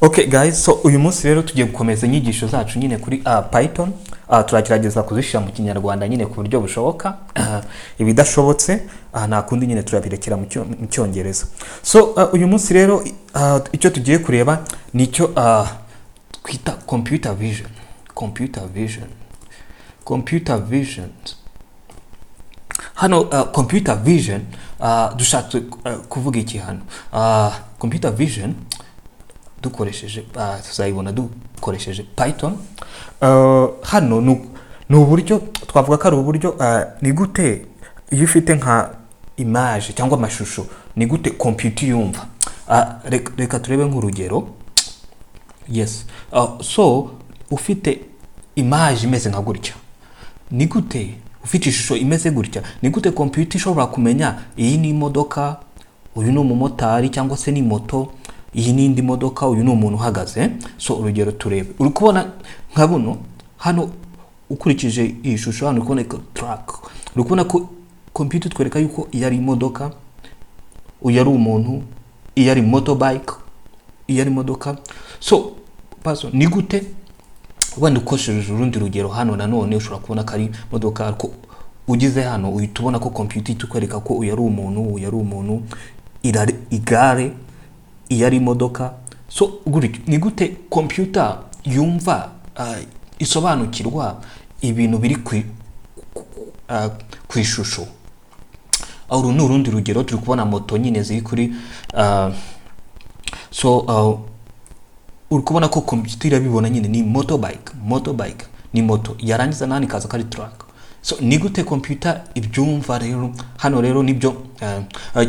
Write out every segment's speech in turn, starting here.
Okay guys, so uyu munsi rero tugiye gukomeza inyigisho zacu nyine kuri Python. Turagerageza kuzishyira mu kinyarwanda nyine ku buryo bushoboka. Ibidashobotse nta kundi nyine turabirekera mu cyongereza. So uyu munsi rero icyo tugiye kureba nicyo twita computer vision. Hano computer vision dushatse kuvuga iki hano? Computer vision dukoresheje tuzayibona dukoresheje Python. Hano ni uburyo twavuga ko ari uburyo ni gute iyo ufite nka image cyangwa amashusho ni gute computer yumva. Reka turebe nk'urugero. Yes, so ufite image imeze nka gutya, ni gute ufite ishusho imeze gutya, ni gute computer ishobora kumenya iyi ni imodoka, uyu ni umumotari cyangwa se ni moto, iyi ni indi modoka, uyu ni umuntu uhagaze. So urugero turebe, uri kubona nka buno hano ukurikije iyi shusho hano ukubona ko truck, uri kubona ko computer twereka yuko iyi ari imodoka, uyu ari umuntu, iyi ari motorbike, iyi ari modoka. So paso ni gute wenda ukoresheje urundi rugero hano nanone ushobora kubona ko ari modoka, ariko ugize hano uhita ubona ko computer tukwereka ko uyu ari umuntu, uyu ari umuntu, igare, iyi ari imodoka. So gutyo ni gute computer yumva isobanukirwa ibintu biri ku ishusho. Uru ni urundi rugero, turi kubona moto nyine ziri kuri uri kubona ko computer irabibona nyine ni motorbike ni moto, yarangiza nani kaza kari truck. So ni gute computer ibyumva rero hano rero nibyo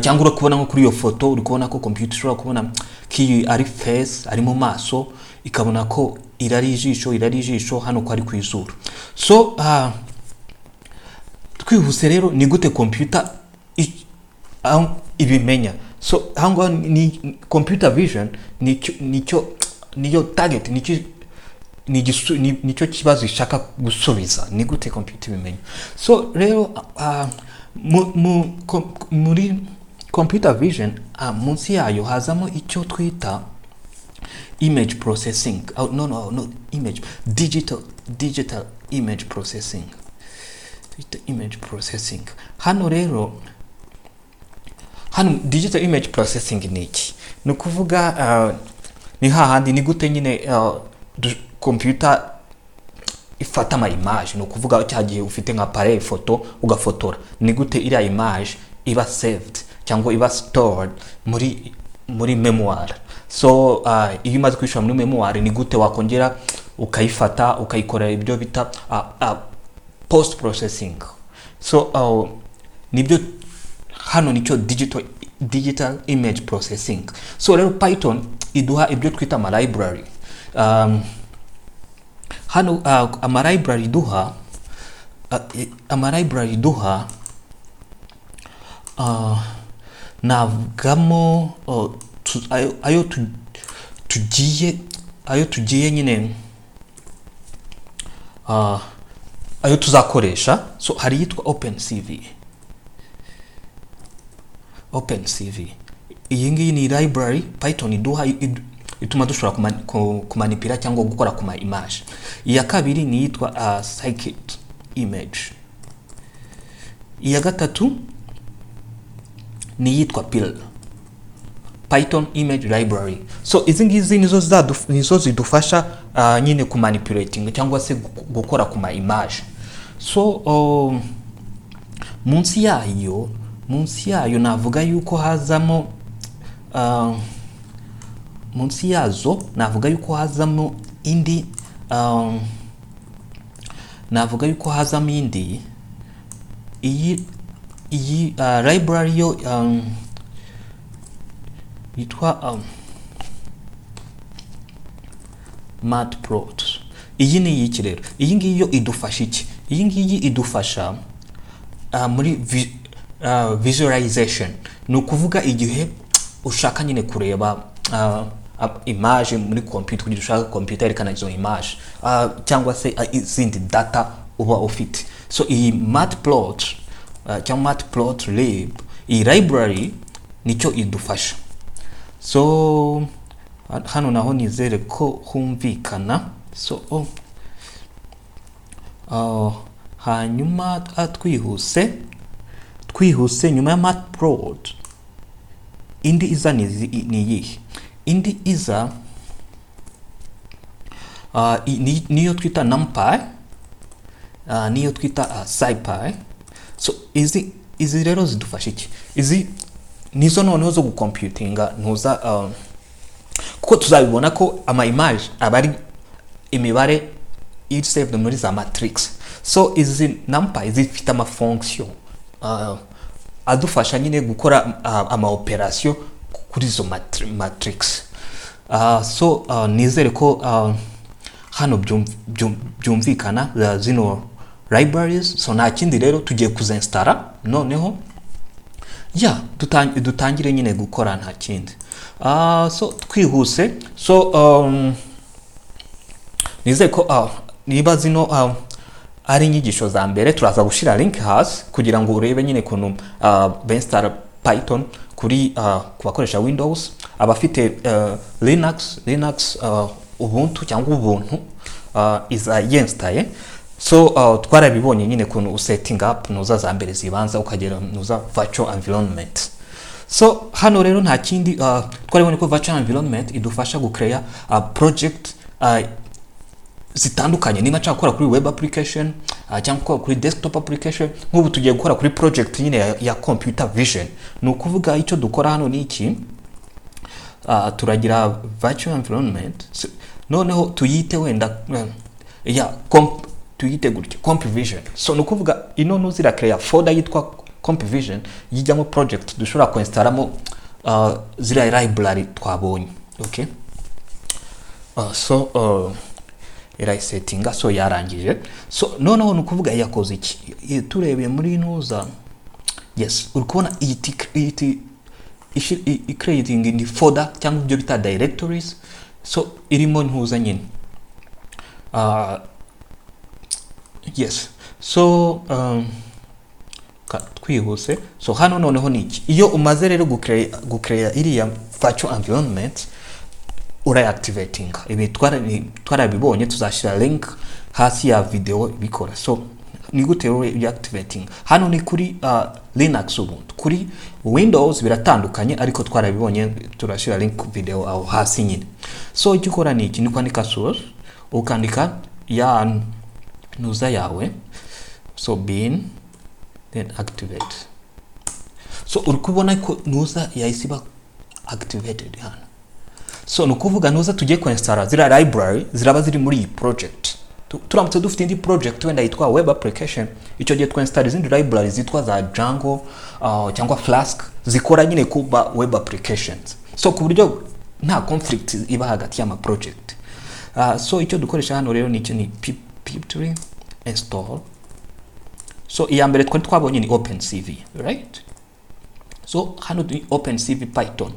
cyangwa uri kubona nko kuri iyo foto uri kubona ko computer ishobora kubona ki ari face, ari mu maso, ikabona ko irari ijisho hano ko ari ku izuru. So twihuse rero ni gute computer ibimenya. So hango ni computer vision niyo target, nicyo kibazo ishaka gusubiza, ni gute computer ibimenya. So rero muri computer vision munsi yayo hazamo icyo twita image processing. No image, digital image processing. Hano rero digital image processing ni iki? Ni kuvuga ni hahandi ni gute nyine computer ifata ama image. Ni kuvuga cyagiye ufite nka appareil photo ugafotora, ni gute iriya image iba saved cyangwa iba stored muri memoire. So iyo imaze kwishura muri memoire ni gute wakongera ukayifata ukayikorera ibyo bita post processing. So nibyo hano nicyo digital image processing. So rero Python iduha ibyo twita ama library. Hano ama library duha navugamo ayo tugiye nyine ayo tuzakoresha. So hari yitwa opencv. Iyi ngiyi ni library Python iduha ituma dushobora kumanipira cyangwa gukora kuma image. Iya kabiri ni yitwa scikit-image. Iya gatatu ni yitwa Python image library. So izi ngizi nizo zidufasha nyine kumanipulating cyangwa se gukora kuma image. So munsi yayo navuga yuko hazamo munsi yazo navuga yuko hazamo indi iyi library yo yitwa matplot. Iyi ni iki rero? Iyi ngiyi yo idufasha iki? Iyi ngiyi idufasha muri visualization. Ni ukuvuga igihe ushaka nyine kureba image muri computer, kugira ushaka computer yerekana izo image cyangwa se izindi data uba ufite. So iyi cyangwa matplotlib, iyi library nicyo idufasha. So hano naho nizere ko humvikana. So hanyuma twihuse nyuma ya matplot indi iza ni iyihe? Indi iza niyo twita numpy, niyo twita scipy. So izi rero zidufasha iki? Izi nizo noneho zo gucomputinga ntuza kuko tuzabibona ko ama image abari imibare iri saved muri za matrix. So izi numpy zifite ama function adufasha nyine gukora ama operation kuri zo matrix. So nizere ko hano byumvikana zino libraries. So nta kindi rero tugiye kuzinstara noneho dutangire nyine gukora nta kindi. So twihuse. So nizere ko niba zino ari inyigisho za mbere, turaza gushira link hasi kugira ngo urebe nyine kuntu benstara Python kuri kubakoresha Windows, abafite Linux Ubuntu cyangwa Ubuntu iza yenstaye. So twarabibonye nyine kuntu usetting up nuza za mbere zibanza ukagera nuza virtual environment. So hano rero nta kindi twarabonye ko virtual environment idufasha gucreate project zitandukanye. Niba nshaka gukora kuri web application cyangwa gukora kuri desktop application, nk'ubu tugiye gukora kuri project nyine ya computer vision. Ni ukuvuga icyo dukora hano ni iki, turagira virtual environment noneho tuyite wenda tuyite gutya comp vision. So ni ukuvuga ino nuzira create folder yitwa comp vision yijyamo project dushobora kuinstalamo zira library twabonye. Okay, so era settinga so yarangije. So noneho ni ukuvuga yakoze iki, turebeye muri nuza. Yes, urikubona creating in the folder cyangwa ibyo bita directories. So irimo ntuza nyine yes. So twihuse. So hano noneho ni iki, iyo umaze rero gucreate iriya virtual environment uraactivating. Ibi twarabibonye, tuzashira link hasi ya video bikora. So ni gute reactivating? Hano ni kuri Linux Ubuntu, kuri Windows biratandukanye ariko twarabibonye, turashira link video aho hasi nyine. So icyo ukora ni iki, ni kwandika source, ukandika ya nuza yawe, so bin then activate. So urikubona ko nuza yahisiba activated hano. So nukuvuga nuza tugiye kuinstara zira library ziraba ziri muri iyi project. Turamutse dufite indi project wenda yitwa web application, icyo gihe twinstara izindi libraries zitwa za Django cyangwa Flask zikora nyine kuba web applications. So ku buryo nta conflict iba hagati y'ama project. So icyo dukoresha hano rero ni pip3 install. So iya mbere twabonye ni opencv, right? So hano ni opencv Python.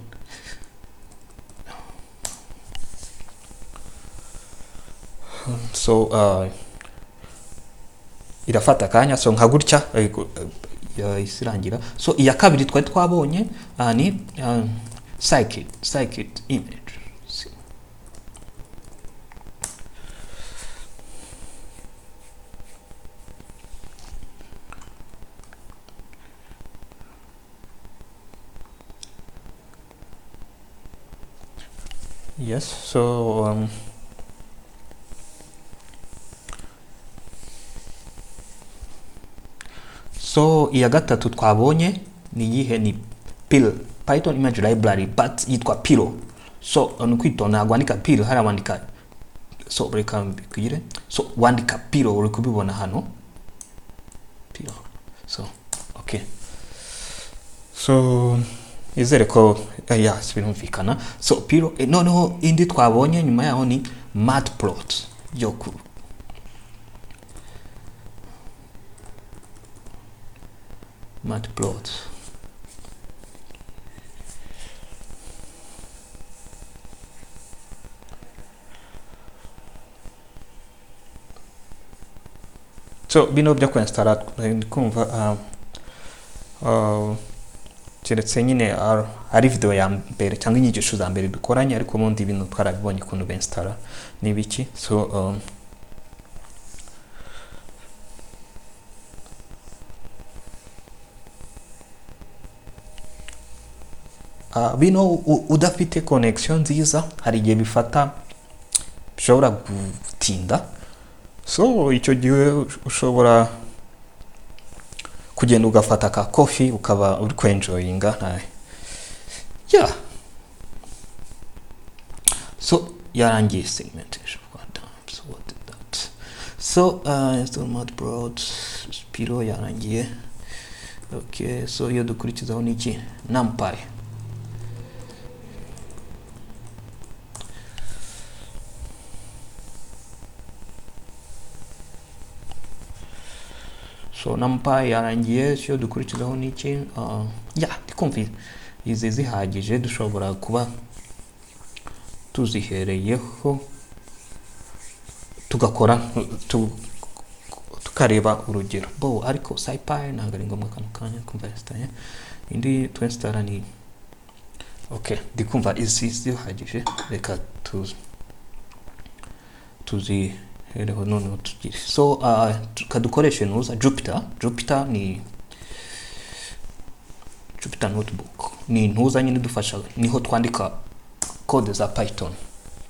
So irafata kanya, so nka gutya isirangira. So iya kabiri twabonye ni scikit-image. Yes, so so iya gatatu twabonye ni yihe, ni Python image library but yitwa Pilo. So nukwitonda gwandika Pilo hari wandika, so reka mbikugire. So wandika Pilo uri kubibona hano Pilo. So okay, so izere ko birumvikana. So Pilo noneho indi twabonye nyuma yaho ni matplot yoku. Matplot. So bino byo kwinstara kumva keretse nyine ari video ya mbere cyangwa inyigisho za mbere dukoranye, ariko ubundi ibintu twarabibonye ukuntu benstara n'ibiki. So bino udafite connection nziza hari igihe bishobora gutinda. So icyo gihe ushobora kugenda ugafata ka coffee ukaba uri kwenjoyinga. Yeah, so yarangiye segmentation. So what did that? So install matplotlib spiro yarangiye. Okay, so iyo dukurikizaho niki numpy. So numpy yarangiye, cyo dukurikizaho niki yeah, ndikumva izi zihagije dushobora kuba tuzihereyeho tugakora tukareba urugero bo, ariko scipy ntabwo ari ngombwa kanya kumva install indi twinstara ni okay. Ndikumva izi zihagije, reka tuzihereho none tugire. So kadukoreshe nuza Jupyter ni Jupyter notebook ni ntuza nyine dufasha, niho twandika code za Python.